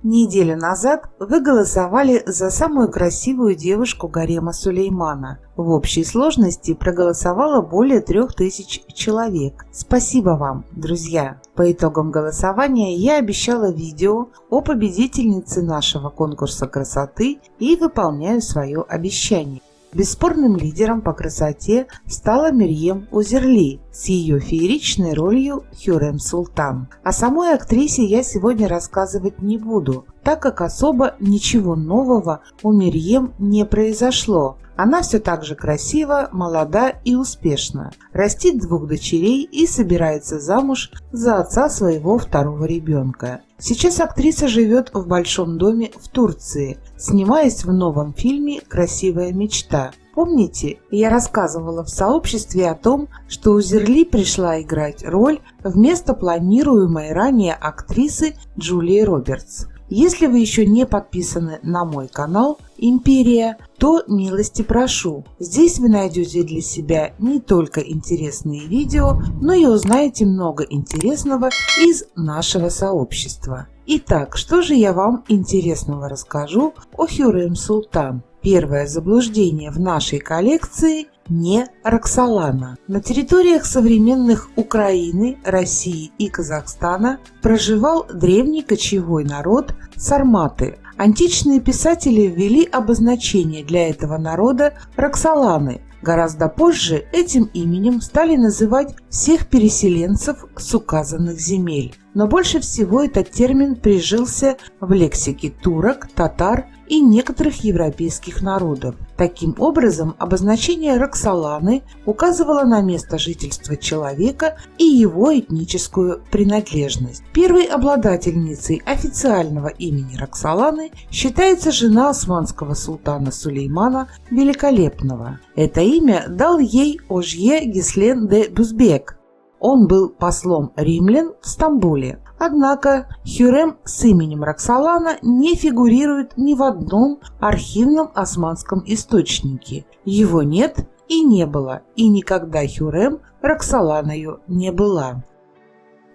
Неделю назад вы голосовали за самую красивую девушку гарема Сулеймана. В общей сложности проголосовало более 3000 человек. Спасибо вам, друзья! По итогам голосования я обещала видео о победительнице нашего конкурса красоты и выполняю свое обещание. Бесспорным лидером по красоте стала Мерьем Узерли с ее фееричной ролью Хюррем Султан. О самой актрисе я сегодня рассказывать не буду, так как особо ничего нового у Мерьем не произошло. Она все так же красива, молода и успешна, растит 2 дочерей и собирается замуж за отца своего 2-го ребенка. Сейчас актриса живет в большом доме в Турции, снимаясь в новом фильме «Красивая мечта». Помните, я рассказывала в сообществе о том, что Узерли пришла играть роль вместо планируемой ранее актрисы Джулии Робертс. Если вы еще не подписаны на мой канал «Империя», то милости прошу. Здесь вы найдете для себя не только интересные видео, но и узнаете много интересного из нашего сообщества. Итак, что же я вам интересного расскажу о Хюррем Султан? Первое заблуждение в нашей коллекции – не Роксолана. На территориях современных Украины, России и Казахстана проживал древний кочевой народ сарматы. Античные писатели ввели обозначение для этого народа Роксоланы. Гораздо позже этим именем стали называть всех переселенцев с указанных земель. Но больше всего этот термин прижился в лексике турок, татар и некоторых европейских народов. Таким образом, обозначение Роксоланы указывало на место жительства человека и его этническую принадлежность. Первой обладательницей официального имени Роксоланы считается жена османского султана Сулеймана Великолепного. Это имя дал ей Ожье Гислен де Бузбек. Он был послом римлян в Стамбуле. Однако Хюррем с именем Роксолана не фигурирует ни в одном архивном османском источнике. Его нет и не было, и никогда Хюррем Роксоланою не была.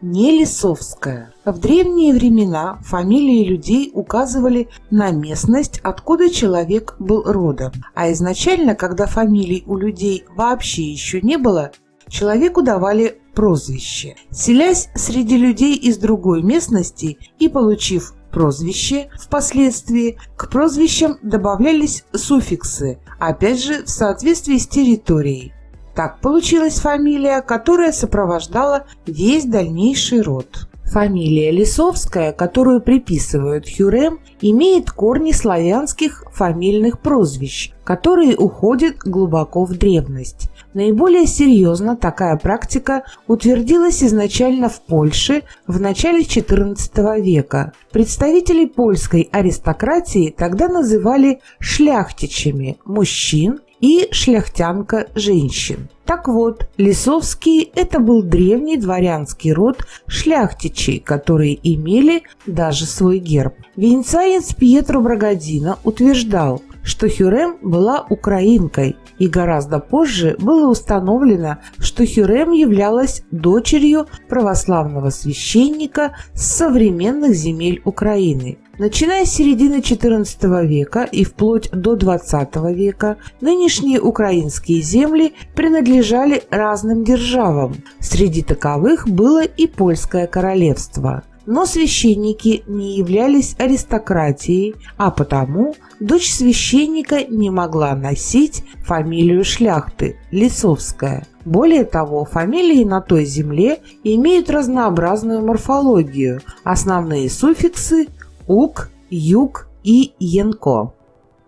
Не Лисовская. В древние времена фамилии людей указывали на местность, откуда человек был родом. А изначально, когда фамилий у людей вообще еще не было, человеку давали прозвище. Селясь среди людей из другой местности и получив прозвище, впоследствии к прозвищам добавлялись суффиксы, опять же в соответствии с территорией. Так получилась фамилия, которая сопровождала весь дальнейший род. Фамилия Лисовская, которую приписывают Хюррем, имеет корни славянских фамильных прозвищ, которые уходят глубоко в древность. Наиболее серьезно такая практика утвердилась изначально в Польше в начале XIV века. Представителей польской аристократии тогда называли шляхтичами мужчин и шляхтянка женщин. Так вот, Лисовский – это был древний дворянский род шляхтичей, которые имели даже свой герб. Венецианец Пьетро Брагадино утверждал, что Хюррем была украинкой, и гораздо позже было установлено, что Хюррем являлась дочерью православного священника с современных земель Украины. Начиная с середины XIV века и вплоть до XX века нынешние украинские земли принадлежали разным державам. Среди таковых было и Польское королевство. Но священники не являлись аристократией, а потому дочь священника не могла носить фамилию шляхты – Лисовская. Более того, фамилии на той земле имеют разнообразную морфологию. Основные суффиксы – ук, юг и янко.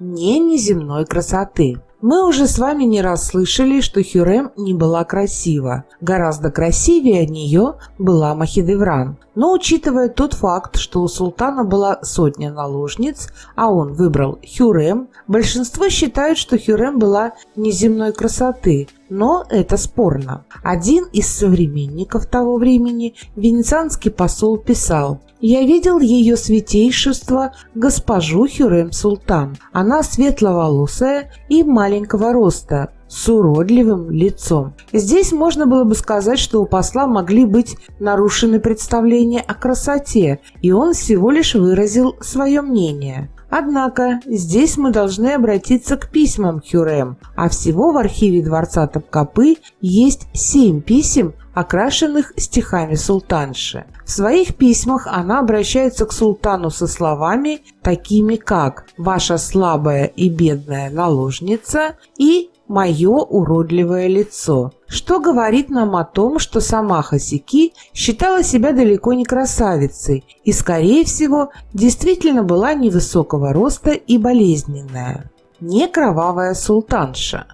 Не неземной красоты. Мы уже с вами не раз слышали, что Хюррем не была красива. Гораздо красивее нее была Махидевран. Но учитывая тот факт, что у султана была 100 наложниц, а он выбрал Хюррем, большинство считают, что Хюррем была неземной красоты. Но это спорно. Один из современников того времени, венецианский посол, писал: «Я видел ее святейшество госпожу Хюррем Султан. Она светловолосая и маленького роста, с уродливым лицом. Здесь можно было бы сказать, что у посла могли быть нарушены представления о красоте, и он всего лишь выразил свое мнение. Однако здесь мы должны обратиться к письмам Хюррем, а всего в архиве дворца Топкапы есть 7 писем, окрашенных стихами султанши. В своих письмах она обращается к султану со словами, такими как «Ваша слабая и бедная наложница» и «Мое уродливое лицо», что говорит нам о том, что сама Хосеки считала себя далеко не красавицей и, скорее всего, действительно была невысокого роста и болезненная. Не кровавая султанша.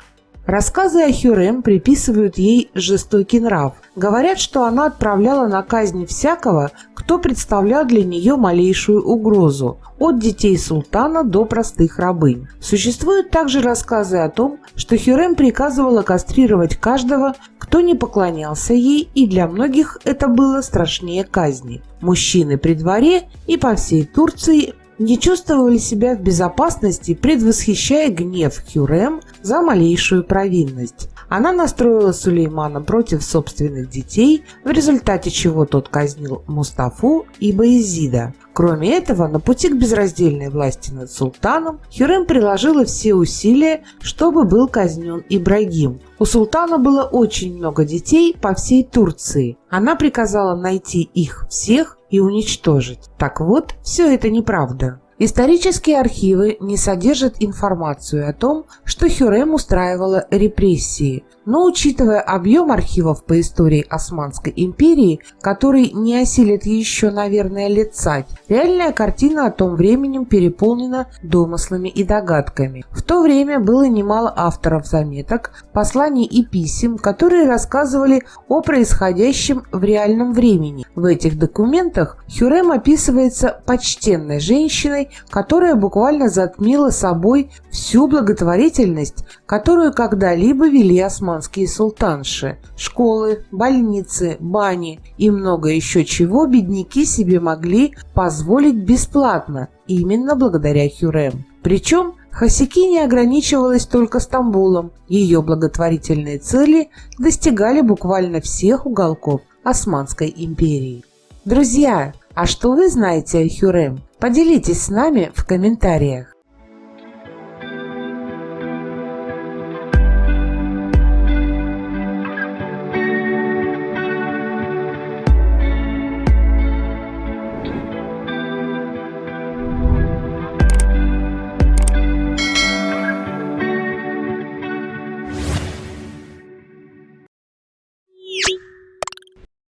Рассказы о Хюррем приписывают ей жестокий нрав. Говорят, что она отправляла на казнь всякого, кто представлял для нее малейшую угрозу, от детей султана до простых рабынь. Существуют также рассказы о том, что Хюррем приказывала кастрировать каждого, кто не поклонялся ей, и для многих это было страшнее казни. Мужчины при дворе и по всей Турции не чувствовали себя в безопасности, предвосхищая гнев Хюррем за малейшую провинность. Она настроила Сулеймана против собственных детей, в результате чего тот казнил Мустафу и Баязида. Кроме этого, на пути к безраздельной власти над султаном Хюррем приложила все усилия, чтобы был казнен Ибрагим. У султана было очень много детей по всей Турции. Она приказала найти их всех и уничтожить. Так вот, все это неправда. Исторические архивы не содержат информацию о том, что Хюррем устраивала репрессии, но учитывая объем архивов по истории Османской империи, который не осилит еще, наверное, лет 100, реальная картина о том времени переполнена домыслами и догадками. В то время было немало авторов заметок, посланий и писем, которые рассказывали о происходящем в реальном времени. В этих документах Хюррем описывается почтенной женщиной, которая буквально затмила собой всю благотворительность, которую когда-либо вели османские султанши. Школы, больницы, бани и много еще чего бедняки себе могли позволить бесплатно, именно благодаря Хюррем. Причем Хосеки не ограничивалась только Стамбулом, ее благотворительные цели достигали буквально всех уголков Османской империи. Друзья, а что вы знаете о Хюррем? Поделитесь с нами в комментариях.